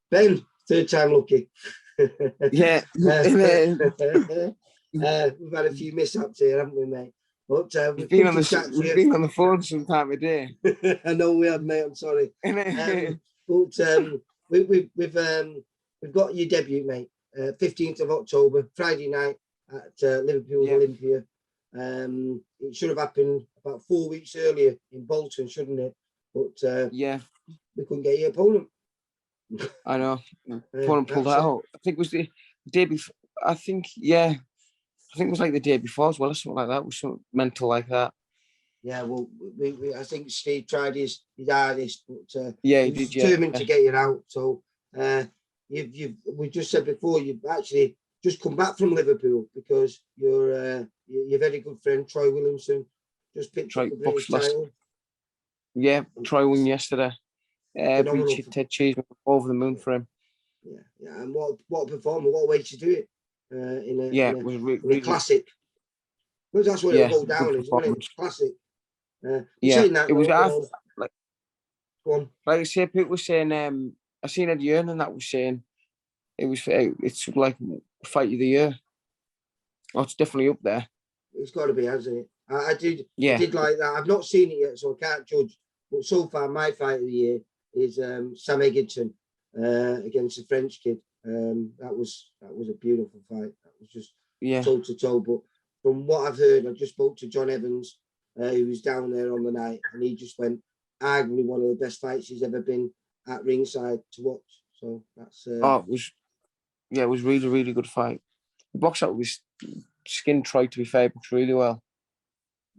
Ben, third time lucky. Yeah. We've had a few mishaps here, haven't we, mate? But we've been on the phone some time of day. I know we have, mate. I'm sorry. We've got your debut, mate. 15th of October, Friday night at Liverpool Olympia. It should have happened about 4 weeks earlier in Bolton, shouldn't it? But we couldn't get your opponent. I know. Opponent pulled out. I think it was the day before. I think it was like the day before as well, or something like that. It was something mental like that. Yeah, well, I think Steve tried his hardest, but he was did, determined to get you out. So we just said before, you've actually just come back from Liverpool because your very good friend Troy Williamson just picked up the British title. Yeah, Troy won yesterday. Beat Ted Cheeseman, over the moon for him. Yeah, and what a performer! What a way to do it it was really classic. Well, that's what it'll go down, isn't it? Classic. It was like. Go on. Like I say, people were saying, I seen Eddie Earn and that was saying it's like fight of the year. Oh, it's definitely up there. It's got to be, hasn't it? I did like that. I've not seen it yet, so I can't judge. But so far, my fight of the year is Sam Egerton against the French kid. That was a beautiful fight. That was just toe to toe. But from what I've heard, I just spoke to John Evans, who was down there on the night, and he just went, arguably one of the best fights he's ever been at ringside to watch. So that's it was really, really good fight. The box out was skin tried, to be fair, boxed really well.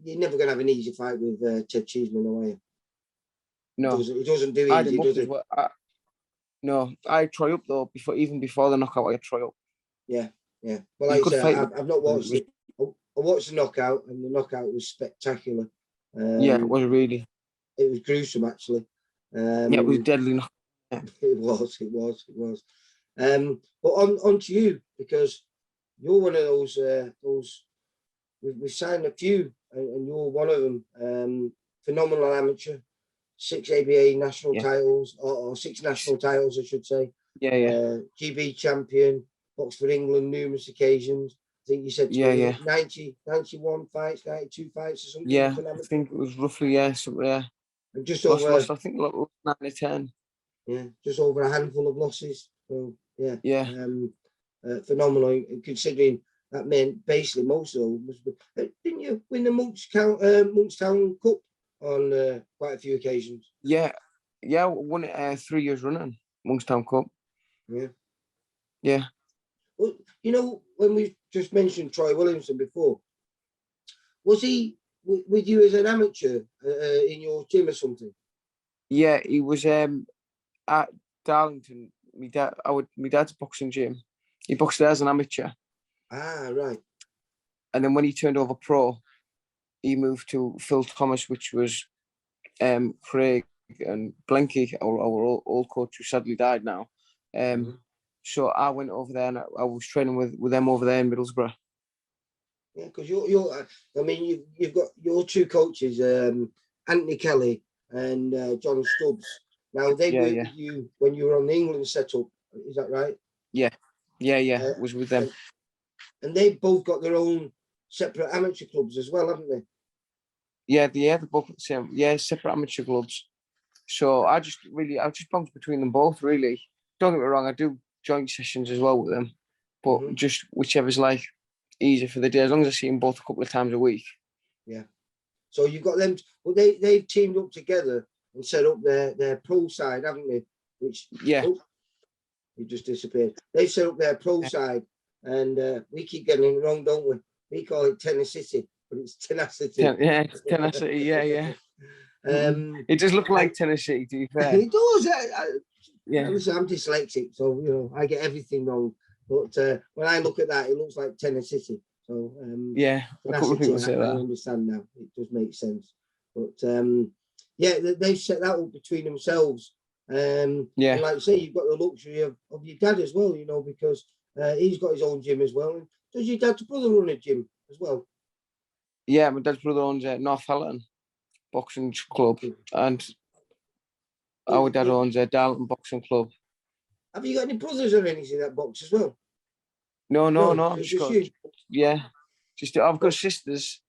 You're never gonna have an easy fight with Ted Cheeseman, are you? No, he doesn't do easy, does he? No, I try up though before the knockout. I try up. Yeah. Well, like I said, I've not watched it. I watched the knockout, and the knockout was spectacular. It was really. It was gruesome, actually. It was deadly. Yeah. It was. But on to you, because you're one of those. We've signed a few, and you're one of them. Phenomenal amateur, 6 ABA national titles, or 6 national titles, I should say. GB champion, boxed for England numerous occasions. I think you said 91 fights, 92 fights or something. Yeah, I think it was roughly something. Yeah. And just over, I think, like 9 or 10. Yeah, just over a handful of losses. So phenomenal. Considering that meant basically most of them. Didn't you win the Monkstown Cup on quite a few occasions? Yeah, I won it 3 years running, Monkstown Cup. Yeah. Well, you know, when we just mentioned Troy Williamson before, was he with you as an amateur in your gym or something? Yeah, he was at Darlington. My dad's boxing gym. He boxed there as an amateur. Ah, right. And then when he turned over pro, he moved to Phil Thomas, which was Craig and Blenky, our old coach, who sadly died now. So I went over there and I was training with them over there in Middlesbrough. Yeah, because you've got your 2 coaches, Anthony Kelly and John Stubbs. Now they were with you when you were on the England setup. Is that right? Yeah. It was with them. And they've both got their own separate amateur clubs as well, haven't they? Yeah, they're both the same. Yeah, separate amateur clubs. So I just bounce between them both, really. Don't get me wrong, I do joint sessions as well with them, but just whichever's like easier for the day, as long as I see them both a couple of times a week. Yeah. So you've got them. Well, they've teamed up together and set up their pro side, haven't they? Which you just disappeared. They've set up their pro side, and we keep getting it wrong, don't we? We call it Tenacity, but it's Tenacity. It's Tenacity. Yeah. It does look like Tennessee, to be fair. It does. Listen, I'm dyslexic, so I get everything wrong. But when I look at that, it looks like Tennessee. So a couple of people say that. I understand now. It does make sense. But they've set that up between themselves. And like I say, you've got the luxury of your dad as well, because he's got his own gym as well. And does your dad's brother run a gym as well? Yeah, my dad's brother owns North Halton Boxing Club, and Our dad owns a Darlington Boxing Club. Have you got any brothers or anything that box as well? No. I've just you. Yeah, I've got sisters.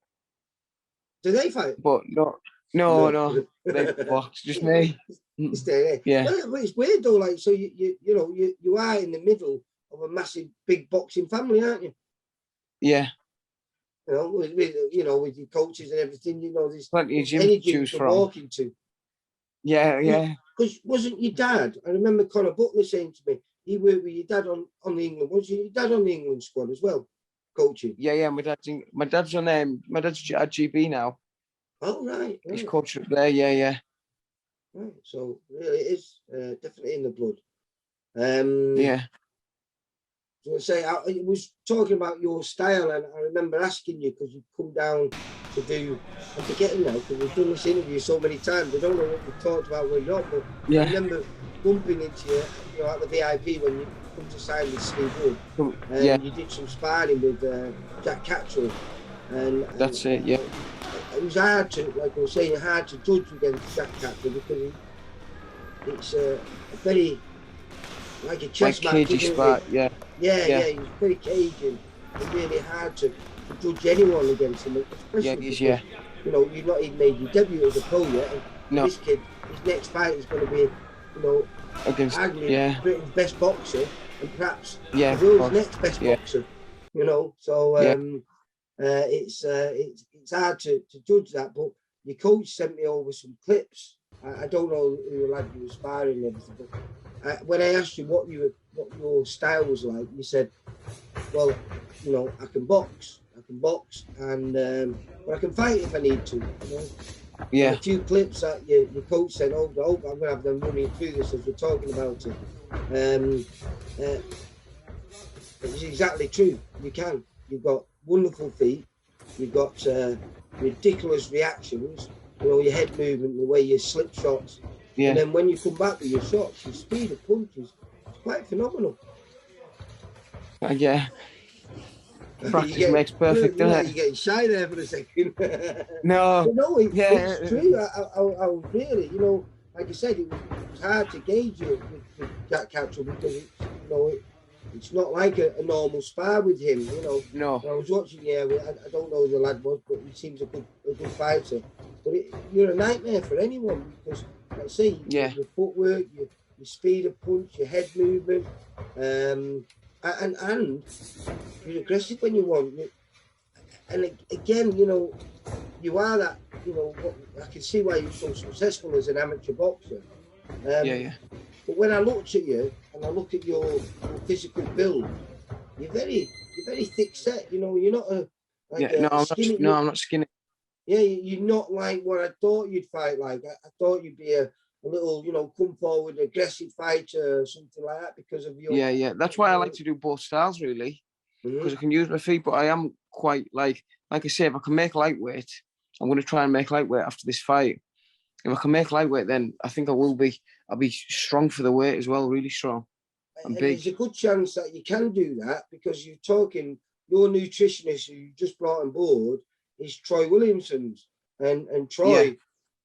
Do they fight? But no. They box. Just me. Yeah. Well, it's weird though. Like, so you are in the middle of a massive, big boxing family, aren't you? Yeah. With your coaches and everything, there's plenty of gym any to choose to from. walk into. Yeah. Because wasn't your dad? I remember Conor Butler saying to me, he worked with your dad on the England. Was your dad on the England squad as well, coaching? Yeah. My dad's at GB now. Oh right. He's coaching up there. Yeah. Right. So really, it is definitely in the blood. Yeah. So I was talking about your style, and I remember asking you because you come down to do. I'm forgetting now because we've done this interview so many times. I don't know what we talked about when you're not, but I remember bumping into you, at the VIP when you come to sign with Steve Wood, and you did some sparring with Jack Cattrall, and that's it. Yeah. It was hard to, like I was saying, hard to judge against Jack Cattrall because it's a very like a chess match, cagey spot. Yeah. He's very cagey and really hard to judge anyone against him, especially because, you've not even made your debut as a pro yet. And this kid, his next fight is going to be, against arguably Britain's best boxer and perhaps the world's next best boxer. So it's hard to judge that. But your coach sent me over some clips. I don't know who the lad you were sparring and everything, but when I asked you what your style was like, you said, well, I can box, and but I can fight if I need to. Yeah. And a few clips that your coach said, I'm going to have them running through this as we're talking about it. It's exactly true. You can. You've got wonderful feet. You've got ridiculous reactions. Your head movement, the way you slip shots. Yeah. And then when you come back with your shots, your speed of punches, it's quite phenomenal. Yeah. Practice makes perfect, doesn't it? You're getting shy there for a second. No. It's true. I really, like I said, it was hard to gauge you with Jack Cattrall because it's not like a normal spar with him. No. I was watching. I don't know who the lad was, but he seems a good fighter. But you're a nightmare for anyone because, like I say, your footwork, your speed of punch, your head movement, and you're aggressive when you want. And again, you are that. I can see why you're so successful as an amateur boxer. But when I looked at you and I look at your physical build, you're very thick set. You're not I'm not skinny. Yeah, you're not like what I thought you'd fight like. I thought you'd be a little, come forward, aggressive fighter or something like that because of your... Yeah. That's why I like to do both styles, really, because I can use my feet, but I am quite, like I say, if I can make lightweight, I'm going to try and make lightweight after this fight. If I can make lightweight, then I think I'll be strong for the weight as well, really strong. And big. There's a good chance that you can do that because you're talking, your nutritionist who you just brought on board is Troy Williamson's, and Troy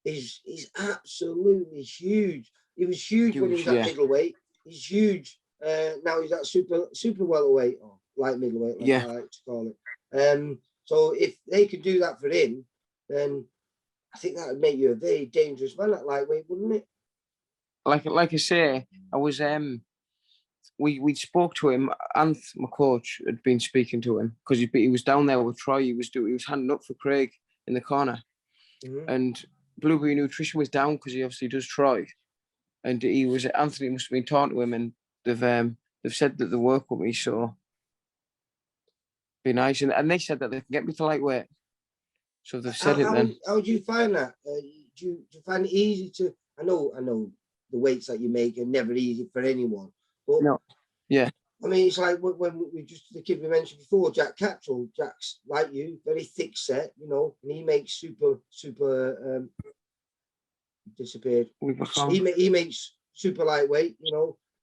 is absolutely huge. He was huge when he was at middleweight. He's huge now. He's at super welterweight or light middleweight, like I like to call it. So if they could do that for him, then I think that would make you a very dangerous man at lightweight, wouldn't it? Like I say, I was we spoke to him, and my coach had been speaking to him because he was down there with Troy. He was handing up for Craig in the corner, and Blueberry Nutrition was down because he obviously does Troy, and Anthony must have been talking to him, and they've said that they work with me, so be nice, and they said that they can get me to lightweight, so they've said it. Then how do you find that? Do you find it easy to? I know the weights that you make are never easy for anyone. But, no, yeah. I mean, it's like when the kid we mentioned before, Jack Cattrall. Jack's like you, very thick set, and he makes super disappeared. He makes super lightweight,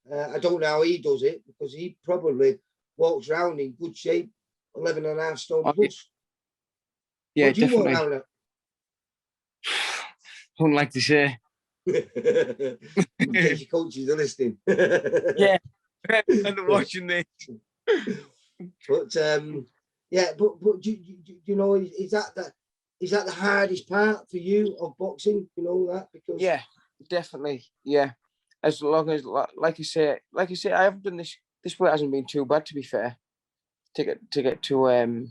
I don't know how he does it because he probably walks around in good shape, 11.5 stone plus. Yeah, what do you definitely. walk around at? I wouldn't like to say. In case your coaches are listening. Yeah, and watching this. But yeah, but you know, is that the hardest part for you of boxing? You know that because Yeah, definitely. Yeah, as long as like I say, I haven't done this. This weight hasn't been too bad, to be fair. To get to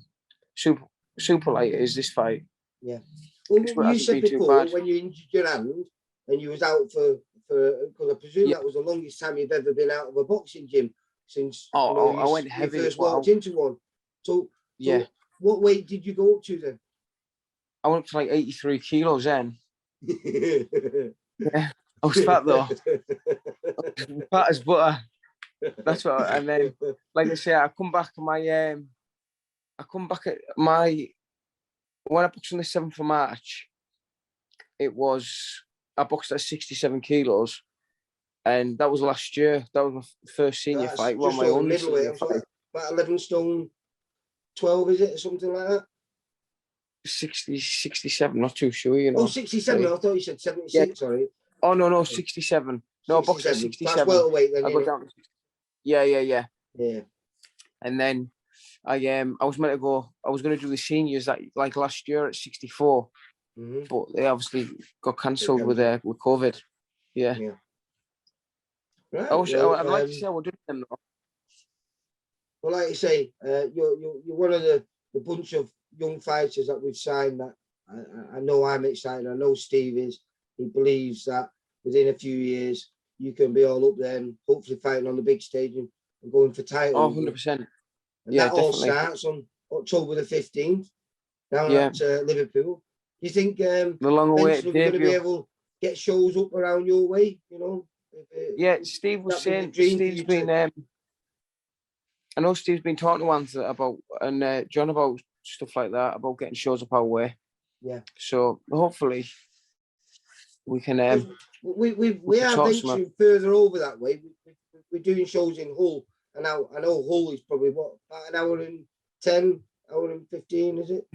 super light is this fight. yeah. Well, This weight you hasn't said been too bad. before when you injured your hand and you was out for because I presume Yeah. that was the longest time you've ever been out of a boxing gym since Oh, you know I went you heavy as first well. walked into one. So Yeah, what weight did you go up to then? I went up to like 83 kilos then. Yeah, I was fat though. Fat as butter. That's what. And then, like I say, I come back at my when I boxed on the 7th of March. It was I boxed at 67 kilos, and that was last year. That was my first senior That's fight. Well, just my over only senior middleweight. fight. About 11 stone 12, is it, or something like that? 60, 67, not too sure, you know. Oh, 67. I thought you said 76. Yeah. Sorry. Oh, no, 67. No, I boxed at 67. That's 67. welterweight then. I got down. Yeah. Yeah. And then I was meant to go. I was going to do the seniors like last year at 64, but they obviously got cancelled with COVID. Yeah. Right. I'd like to say I would do them though. Well, like you say, you're one of the bunch of young fighters that we've signed. That I know I'm excited. I know Steve is. He believes that within a few years you can be all up there and hopefully fighting on the big stage and going for titles. Oh, 100%. And Yeah, that all definitely. starts on October the 15th down at Liverpool. Do you think the long-awaited eventually we're going to be debut. able to get shows up around your way? You know. Yeah, Steve was saying. Steve's been. I know Steve's been talking to Anthony about and John about stuff like that, about getting shows up our way. Yeah. So hopefully we can. We are venturing further over that way. We're doing shows in Hull, and I know Hull is probably what, about an hour and 10, hour and 15, is it?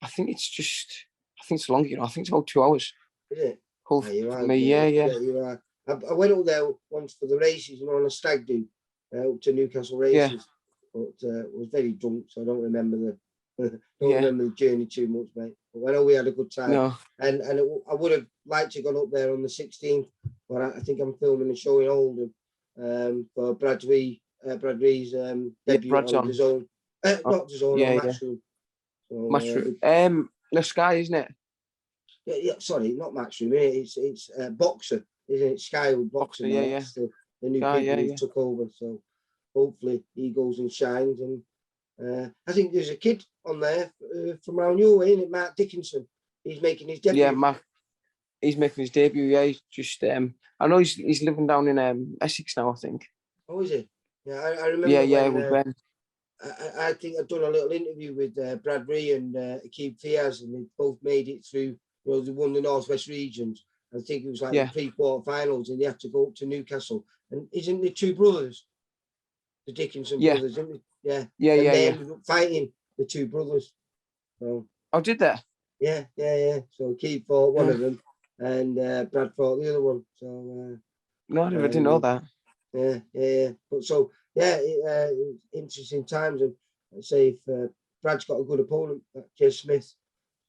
I think it's longer. You know, I think it's about 2 hours. Is it? Hull for me, yeah. You are. I went up there once for the races, you know, on a stag do, up to Newcastle races, but was very drunk, so I don't remember remember the journey too much, mate. But I know we had a good time. No. And I would have liked to go up there on the 16th, but I think I'm filming a show in Oldham for Bradley's debut on DAZN. Not DAZN, on Matchroom. Matchroom. The Sky, isn't it? Yeah, sorry, not Matchroom. It's Boxer, isn't it? Sky with Boxer. Yeah. The new people who took over. So hopefully he goes and shines. And I think there's a kid on there from around your way, isn't it? Mark Dickinson. He's making his debut. Yeah, Mark. He's making his debut. Yeah, he's just. I know he's living down in Essex now, I think. Oh, is he? Yeah, I remember. Yeah, with Ben. I think I've done a little interview with Brad Ree and Akeem Fiaz, and they both made it through. You know, they won the Northwest regions. I think it was like the pre-quarterfinals, and they had to go up to Newcastle. And isn't the two brothers, the Dickinson brothers? Isn't it? Yeah. They ended up fighting the two brothers. So. Oh, did they? Yeah. So Akeem fought one of them, and Brad fought the other one. So. No, I never didn't know that. Yeah. But so. Yeah, interesting times, and I'd say if Brad's got a good opponent, Jez Smith,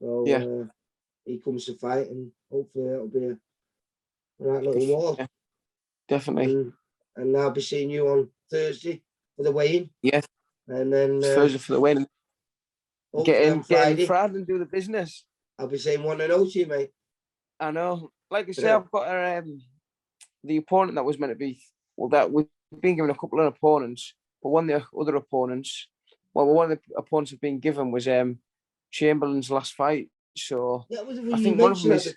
so he comes to fight, and hopefully that'll be a right little war. Yeah, definitely. And I'll be seeing you on Thursday for the weigh-in. Yes. And then Thursday for the weigh-in. Get in Friday and do the business. I'll be saying 1-0 to you, mate. I know. Like I say, I've got the opponent that was meant to be. Well, that we've been given a couple of opponents, but one of the other opponents, one of the opponents have been given was Chamberlain's last fight. So I think one of them is.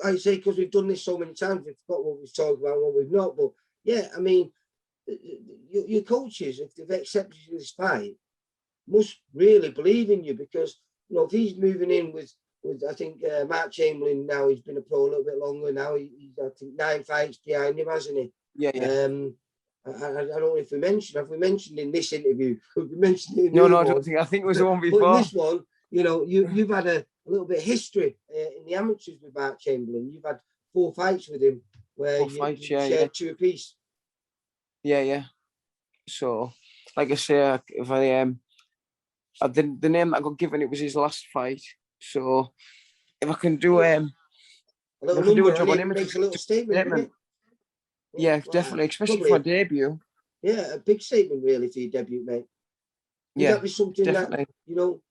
I say because we've done this so many times, we've got what we've talked about, what we've not. But yeah, I mean, your coaches, if they've accepted this fight, must really believe in you, because you know if he's moving in with I think Mark Chamberlain now, he's been a pro a little bit longer now. He's I think 9 fights behind him, hasn't he? Yeah. I don't know if have we mentioned in this interview? We mentioned it in no, I don't think. I think it was the one before. But in this one, you know, you've had a little bit of history in the amateurs with Mark Chamberlain. You've had 4 fights with him where 4 you fights, yeah, shared 2 apiece. yeah. So, like I say, if the name that I got given, it was his last fight. So, if I can do A little a number on job on it him, it's makes a a little statement, doesn't statement. it? Yeah, Well, definitely, especially probably for a debut. a big statement really for your debut, mate. Would Yeah, that be something that, definitely. you know,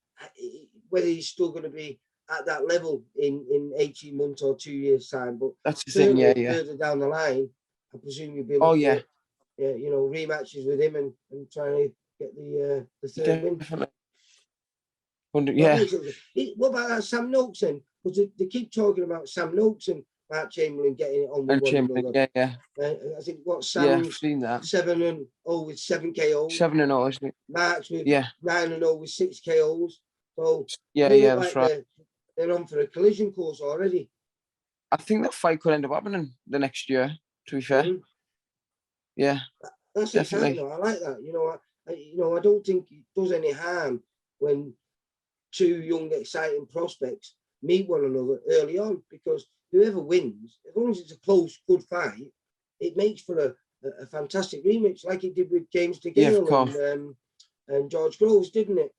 whether he's still going to be at that level in 18 months or 2 years' time, but That's the thing. certainly Yeah. further down the line, I presume you'll be Oh looking yeah, at, you know, rematches with him and trying to get the third win. definitely. That Yeah, makes it. What about that Sam Noakes then? Because they keep talking about Sam Noakes and Mark Chamberlain getting it on with and one Chamberlain. another. Yeah. I think what Yeah, I've Sam's seen that. 7-0 with 7 KOs. 7-0, isn't it? Mark's with Yeah. 9-0 with 6 KOs. So Yeah, they look that's like right. they're on for a collision course already. I think that fight could end up happening the next year. To be fair. Mhm. Yeah, That's definitely. exciting. I like that. You know, I don't think it does any harm when 2 young, exciting prospects meet one another early on, because whoever wins, as long as it's a close, good fight, it makes for a fantastic rematch, like it did with James Yeah, of DeGale course. and George Groves, didn't it?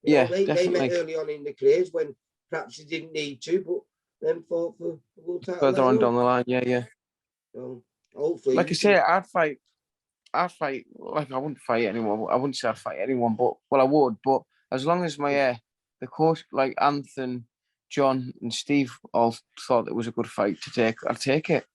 You know, Yeah, they met definitely. early on in the careers when perhaps they didn't need to, but then fought for the world title Further later on on. down the line. Yeah. So hopefully Like I you say, can. I'd fight. Like I wouldn't fight anyone. I wouldn't say I'd fight anyone, but well, I would. But as long as my the coach, like Anthony, John, and Steve all thought it was a good fight to take, I'd take it.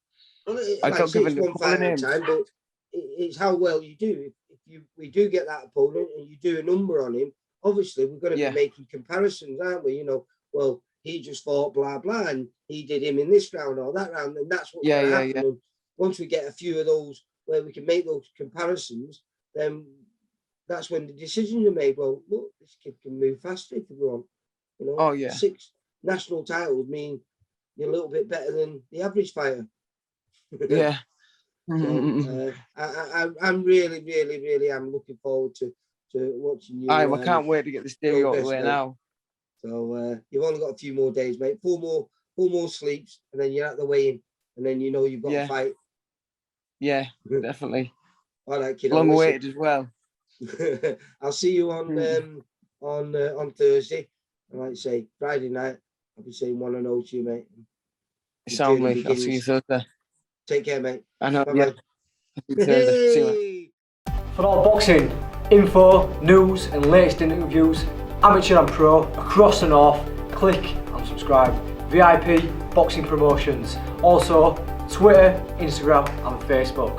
Well, I like I got say, it's given a one couple of fight at a names. time, but it's how well you do. If we do get that opponent and you do a number on him, obviously we're going to be Yeah, making comparisons, aren't we? You know, well, he just fought blah blah, and he did him in this round or that round, and that's what's going to happen. yeah. And once we get a few of those where we can make those comparisons, then that's when the decisions are made. Well, look, this kid can move faster if we want. You know, Oh yeah, 6 national titles mean you're a little bit better than the average fighter. yeah. So I'm really, really, really am looking forward to watching you I can't wait to get this debut out of the progress, way mate. now. So you've only got a few more days, mate. 4 more sleeps, and then you're at the weigh-in, and then you know you've got a fight. Yeah, definitely. All right, kiddo. Long Listen, awaited as well. I'll see you on Thursday. And like I say, Friday night, I'll be saying 1-0 to you, mate. The Sound journey me. I'll see you begins. Thursday. Take care, mate. I know. Bye Yeah. bye. I'll see you Thursday. See you, mate. Hey! For all boxing info, news and latest interviews, amateur and pro, across the north, click and subscribe. VIP Boxing Promotions. Also Twitter, Instagram and Facebook.